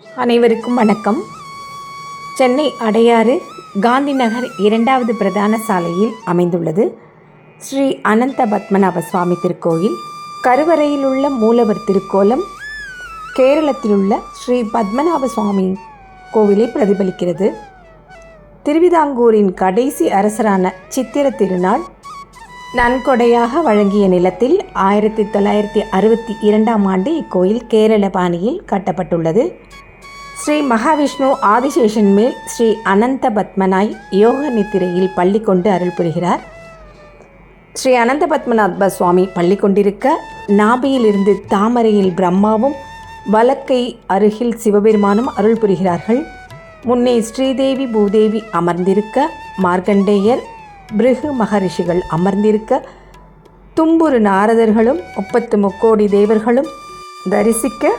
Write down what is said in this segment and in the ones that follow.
அனைவருக்கும் வணக்கம். சென்னை அடையாறு காந்தி நகர் 2வது பிரதான சாலையில் அமைந்துள்ளது ஸ்ரீ அனந்த பத்மநாப சுவாமி திருக்கோயில். கருவறையில் உள்ள மூலவர் திருக்கோலம் கேரளத்தில் உள்ள ஸ்ரீ பத்மநாப சுவாமி கோவிலை பிரதிபலிக்கிறது. திருவிதாங்கூரின் கடைசி அரசரான சித்திர திருநாள் நன்கொடையாக வழங்கிய நிலத்தில் 1962ஆம் ஆண்டு இக்கோயில் கேரள பாணியில் கட்டப்பட்டுள்ளது. ஸ்ரீ மகாவிஷ்ணு ஆதிசேஷன் மேல் ஸ்ரீ அனந்த பத்மனாய் யோக நித்திரையில் பள்ளி கொண்டு அருள் புரிகிறார். ஸ்ரீ அனந்த பத்மநாப சுவாமி பள்ளி கொண்டிருக்க நாபியிலிருந்து தாமரையில் பிரம்மாவும் வலக்கை அருகில் சிவபெருமானும் அருள் புரிகிறார்கள். முன்னே ஸ்ரீதேவி பூதேவி அமர்ந்திருக்க, மார்க்கண்டேயர் பிருகு மகரிஷிகள் அமர்ந்திருக்க, தும்புரு நாரதர்களும் 33 தேவர்களும் தரிசிக்க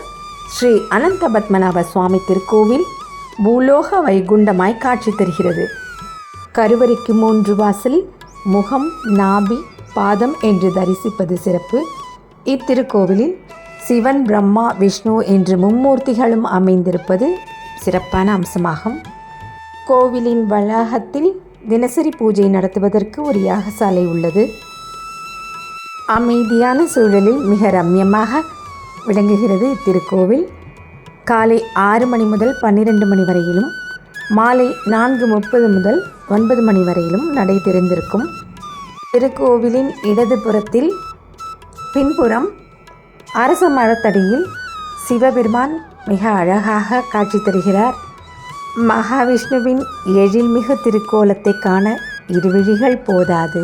ஸ்ரீ அனந்த பத்மநாப சுவாமி திருக்கோவில் பூலோக வைகுண்டமாய் காட்சி தருகிறது. கருவறைக்கு 3 வாசல், முகம், நாபி, பாதம் என்று தரிசிப்பது சிறப்பு. இத்திருக்கோவிலில் சிவன், பிரம்மா, விஷ்ணு என்று மும்மூர்த்திகளும் அமைந்திருப்பது சிறப்பான அம்சமாகும். கோவிலின் வளாகத்தில் தினசரி பூஜை நடத்துவதற்கு ஒரு யாகசாலை உள்ளது. அமைதியான சூழலில் மிக ரம்யமாக விளங்குகிறது இத்திருக்கோவில். காலை 6 மணி முதல் 12 மணி வரையிலும், மாலை 4:30 முதல் 9 மணி வரையிலும் நடை திறந்திருக்கும். திருக்கோவிலின் இடது புறத்தில் பின்புறம் அரச மரத்தடியில் சிவபெருமான் மிக அழகாக காட்சி தருகிறார். மகாவிஷ்ணுவின் எழில்மிகு திருக்கோலத்தை காண இருவிழிகள் போதாது.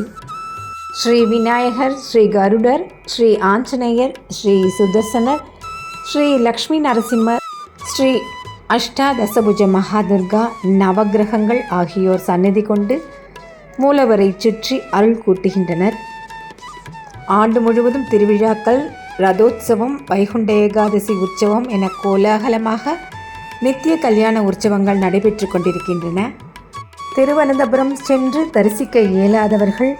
ஸ்ரீ விநாயகர், ஸ்ரீ கருடர், ஸ்ரீ ஆஞ்சநேயர், ஸ்ரீ சுதர்சனர், ஸ்ரீ லக்ஷ்மி நரசிம்மர், ஸ்ரீ அஷ்டாதசபுஜ மகாதுர்கா நவகிரகங்கள் ஆகியோர் சந்நிதி கொண்டு மூலவரை சுற்றி அருள் கூட்டுகின்றனர். ஆண்டு முழுவதும் திருவிழாக்கள், ரதோத்சவம், வைகுண்ட ஏகாதசி உற்சவம் என கோலாகலமாக நித்திய கல்யாண உற்சவங்கள் நடைபெற்று கொண்டிருக்கின்றன. திருவனந்தபுரம் சென்று தரிசிக்க இயலாதவர்கள்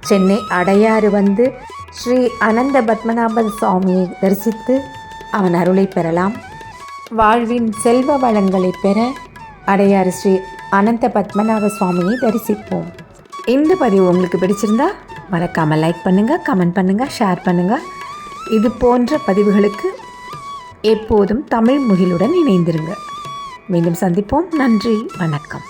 சென்னை அடையாறு வந்து ஸ்ரீ அனந்த பத்மநாப சுவாமியை தரிசித்து அவன் அருளை பெறலாம். வாழ்வின் செல்வ வளங்களை பெற அடையாறு ஸ்ரீ அனந்த பத்மநாப சுவாமியை தரிசிப்போம். இந்த பதிவு உங்களுக்கு பிடிச்சிருந்தா மறக்காமல் லைக் பண்ணுங்கள், கமெண்ட் பண்ணுங்கள், ஷேர் பண்ணுங்கள். இது போன்ற பதிவுகளுக்கு எப்போதும் தமிழ் முகிலுடன் இணைந்திருங்க. மீண்டும் சந்திப்போம். நன்றி, வணக்கம்.